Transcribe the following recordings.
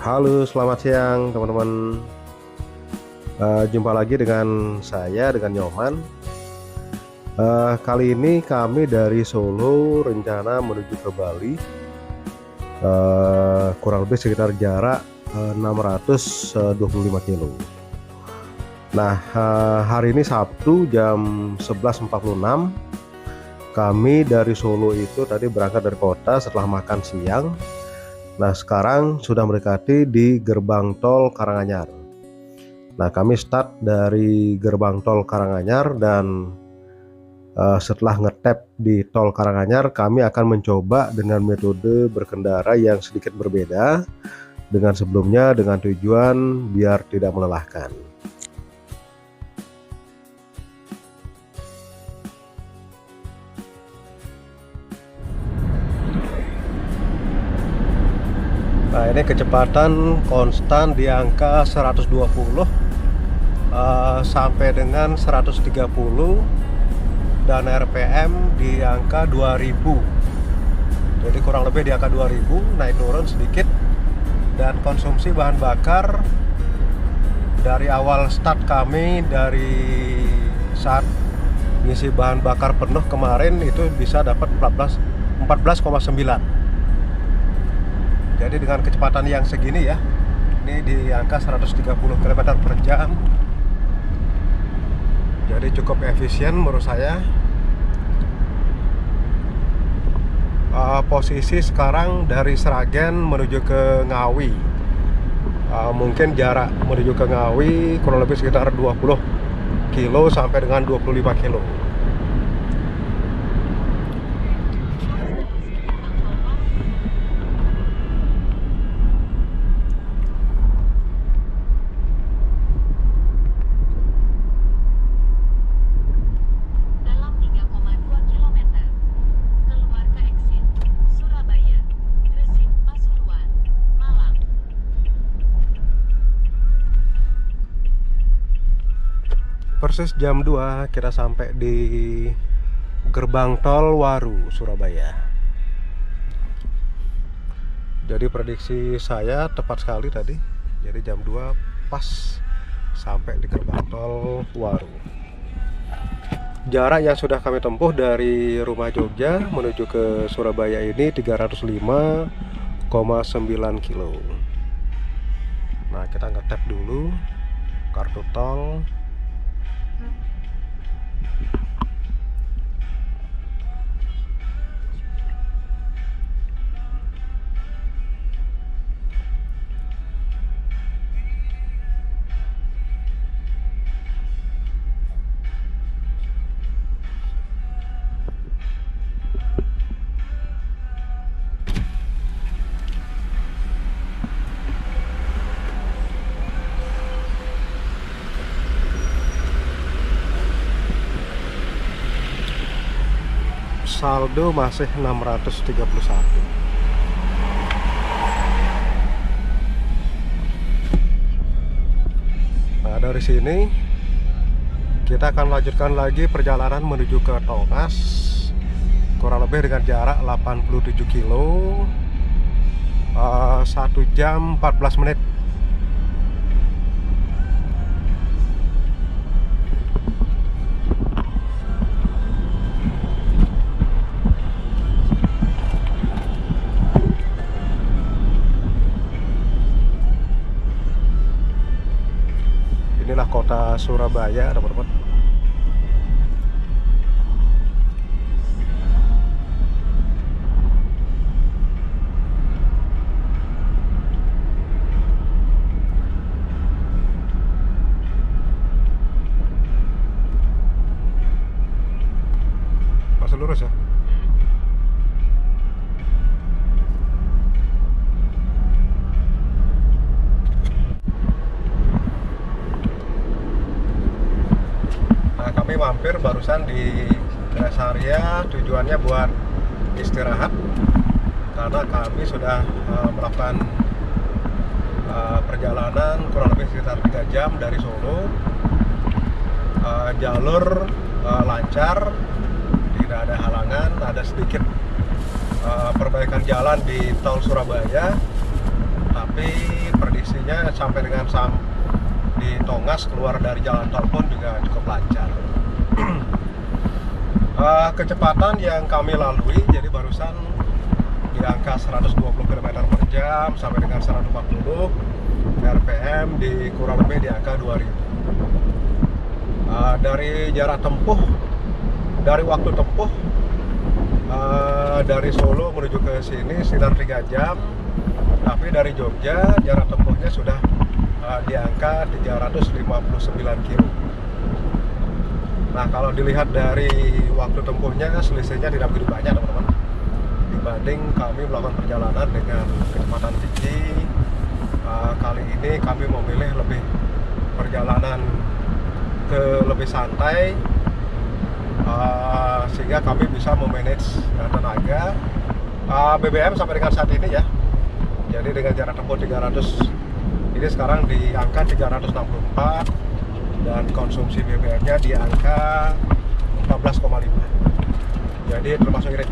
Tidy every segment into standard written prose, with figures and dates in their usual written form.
Halo, selamat siang teman-teman. Jumpa lagi dengan saya, dengan Nyoman. Kali ini kami dari Solo rencana menuju ke Bali. Kurang lebih sekitar jarak 625 kilo. Nah, hari ini Sabtu jam 11.46. Kami dari Solo itu tadi berangkat dari kota setelah makan siang. Nah, sekarang sudah mendekati di gerbang tol Karanganyar. Nah, kami start dari gerbang tol Karanganyar dan setelah ngetap di tol Karanganyar, kami akan mencoba dengan metode berkendara yang sedikit berbeda dengan sebelumnya, dengan tujuan biar tidak melelahkan. Nah, ini kecepatan konstan di angka 120 sampai dengan 130 dan RPM di angka 2000. Jadi kurang lebih di angka 2000, naik turun sedikit. Dan konsumsi bahan bakar dari awal start kami, dari saat ngisi bahan bakar penuh kemarin itu bisa dapat 14,9. Jadi dengan kecepatan yang segini ya, ini di angka 130 km per jam. Jadi cukup efisien menurut saya. Posisi sekarang dari Sragen menuju ke Ngawi. Mungkin jarak menuju ke Ngawi kurang lebih sekitar 20 kilo sampai dengan 25 kilo. Persis jam 2 kita sampai di gerbang tol Waru, Surabaya. Jadi prediksi saya tepat sekali tadi. Jadi jam 2 pas sampai di gerbang tol Waru. Jarak yang sudah kami tempuh dari rumah Jogja menuju ke Surabaya ini 305,9 kilo. Nah, kita ngetap dulu kartu tol. Saldo masih 631. Nah, dari sini kita akan lanjutkan lagi perjalanan menuju ke Tongas, kurang lebih dengan jarak 87 kilo, 1 jam 14 menit. Inilah kota Surabaya, teman-teman. Masih lurus ya. Kami mampir barusan di rest area, tujuannya buat istirahat karena kami sudah melakukan perjalanan kurang lebih sekitar 3 jam dari Solo. Jalur lancar, tidak ada halangan, ada sedikit perbaikan jalan di tol Surabaya, tapi kondisinya sampai dengan di Tongas keluar dari jalan tol pun juga cukup lancar. Kecepatan yang kami lalui jadi barusan di angka 120 km per jam sampai dengan 140 RPM di kurang lebih di angka 2000. Dari jarak tempuh, dari waktu tempuh dari Solo menuju ke sini sekitar 3 jam, tapi dari Jogja jarak tempuhnya sudah di angka 359 km. Nah, kalau dilihat dari waktu tempuhnya selisihnya tidak begitu banyak, teman-teman, dibanding kami melakukan perjalanan dengan kecepatan tinggi. Kali ini kami memilih lebih perjalanan lebih santai, sehingga kami bisa memanage tenaga. BBM sampai dengan saat ini ya, jadi dengan jarak tempuh 300 ini sekarang di angka 364 dan konsumsi BBM-nya di angka 14,5, jadi termasuk irit.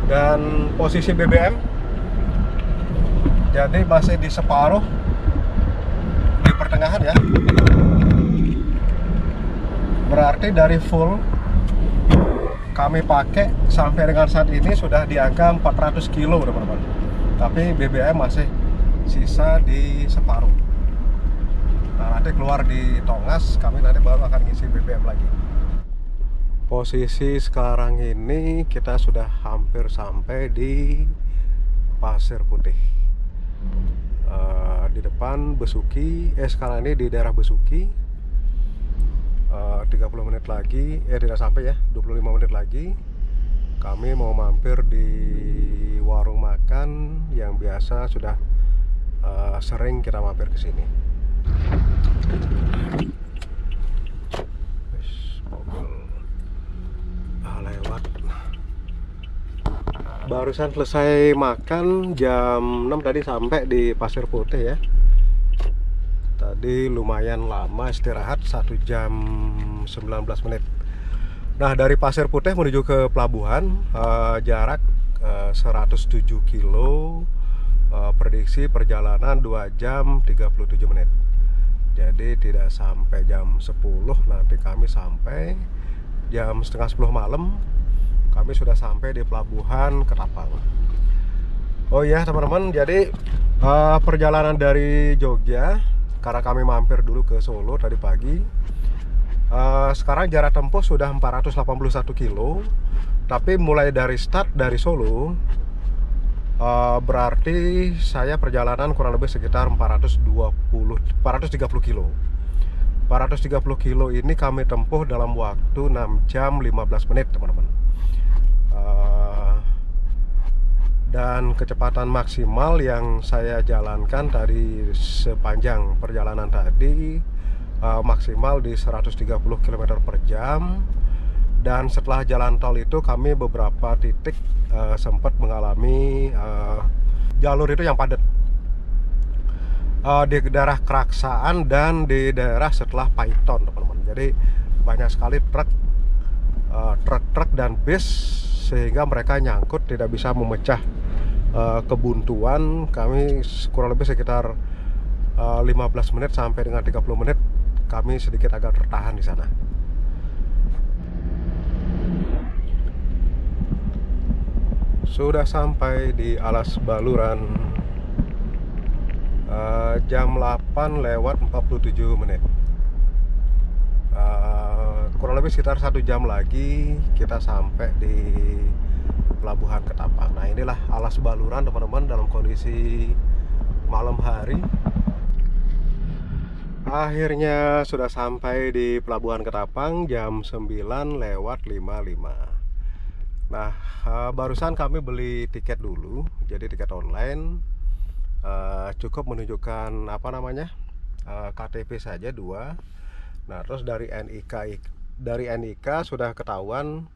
Dan posisi BBM jadi masih di separuh, di pertengahan ya, berarti dari full kami pakai sampai dengan saat ini sudah di angka 400 kilo, teman-teman, tapi BBM masih sisa di separuh. Nah, nanti keluar di Tongas, kami nanti baru akan ngisi BBM lagi. Posisi sekarang ini kita sudah hampir sampai di Pasir Putih. Di depan Besuki, sekarang ini di daerah Besuki. 30 menit lagi, tidak sampai ya, 25 menit lagi kami mau mampir di warung makan yang biasa sudah sering kita mampir ke sini. Mobil lewat. Barusan selesai makan jam 6 tadi, sampai di Pasir Putih ya. Tadi lumayan lama istirahat, 1 jam 19 menit. Nah, dari Pasir Putih menuju ke pelabuhan jarak 107 kilo. Prediksi perjalanan 2 jam 37 menit. Jadi tidak sampai jam 10, nanti kami sampai jam setengah 10 malam. Kami sudah sampai di pelabuhan Ketapang. Oh ya teman-teman, jadi perjalanan dari Jogja, karena kami mampir dulu ke Solo tadi pagi, sekarang jarak tempuh sudah 481 kilo. Tapi mulai dari start dari Solo, berarti saya perjalanan kurang lebih sekitar 430 kilo. 430 kilo ini kami tempuh dalam waktu 6 jam 15 menit, teman-teman. Dan kecepatan maksimal yang saya jalankan tadi sepanjang perjalanan tadi maksimal di 130 km per jam. Dan setelah jalan tol itu kami beberapa titik sempat mengalami jalur itu yang padat, di daerah Keraksaan dan di daerah setelah Paiton, teman-teman. Jadi banyak sekali truk dan bis, sehingga mereka nyangkut tidak bisa memecah kebuntuan. Kami kurang lebih sekitar 15 menit sampai dengan 30 menit kami sedikit agak tertahan di sana. Sudah sampai di Alas Baluran jam 8 lewat 47 menit. Kurang lebih sekitar 1 jam lagi kita sampai di Pelabuhan Ketapang. Nah, inilah Alas Baluran, teman-teman, dalam kondisi malam hari. Akhirnya sudah sampai di Pelabuhan Ketapang jam 9 lewat 55. Nah, barusan kami beli tiket dulu, jadi tiket online. Cukup menunjukkan KTP saja 2. Nah, terus dari NIK sudah ketahuan.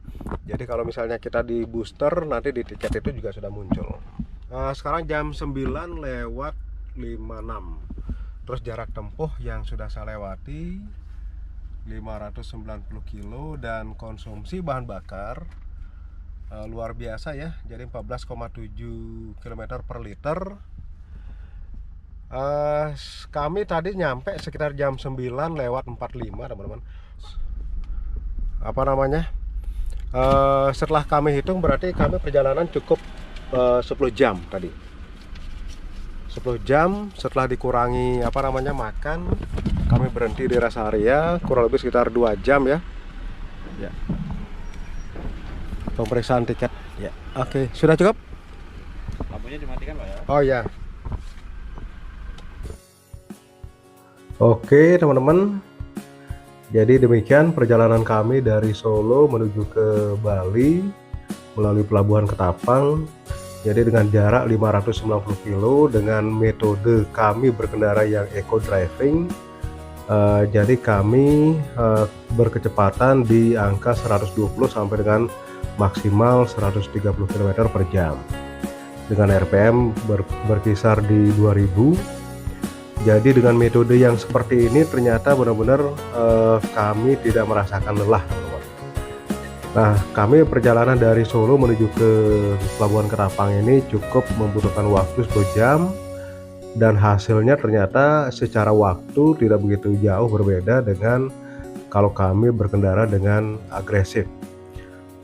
Jadi kalau misalnya kita di booster, nanti di tiket itu juga sudah muncul. Sekarang jam 9 lewat 56. Terus jarak tempuh yang sudah saya lewati 590 kilo, dan konsumsi bahan bakar luar biasa ya. Jadi 14,7 km per liter. Kami tadi nyampe sekitar jam 9 lewat 45 teman-teman. Apa namanya? Setelah kami hitung berarti kami perjalanan cukup 10 jam tadi. 10 jam setelah dikurangi apa namanya makan, kami berhenti di rest area kurang lebih sekitar 2 jam ya. Ya. Pemeriksaan tiket. Ya. Oke, sudah cukup? Lampunya dimatikan Pak ya. Oh ya. Oke teman-teman, jadi demikian perjalanan kami dari Solo menuju ke Bali melalui Pelabuhan Ketapang. Jadi dengan jarak 590 km dengan metode kami berkendara yang eco driving. Jadi kami berkecepatan di angka 120 sampai dengan maksimal 130 km per jam dengan RPM berkisar di 2000. Jadi dengan metode yang seperti ini ternyata benar-benar kami tidak merasakan lelah, teman-teman. Nah, kami perjalanan dari Solo menuju ke Pelabuhan Ketapang ini cukup membutuhkan waktu 10 jam dan hasilnya ternyata secara waktu tidak begitu jauh berbeda dengan kalau kami berkendara dengan agresif.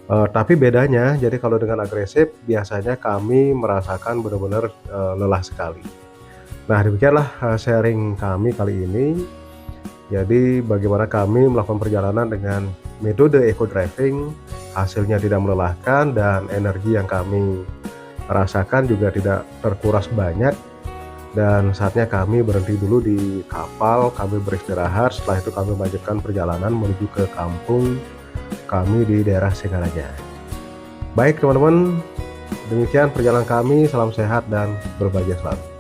Tapi bedanya, jadi kalau dengan agresif biasanya kami merasakan benar-benar lelah sekali. Nah, demikianlah sharing kami kali ini. Jadi bagaimana kami melakukan perjalanan dengan metode eco driving, hasilnya tidak melelahkan dan energi yang kami rasakan juga tidak terkuras banyak. Dan saatnya kami berhenti dulu di kapal, kami beristirahat. Setelah itu kami melanjutkan perjalanan menuju ke kampung kami di daerah Singaraja. Baik teman-teman, demikian perjalanan kami. Salam sehat dan berbahagia selalu.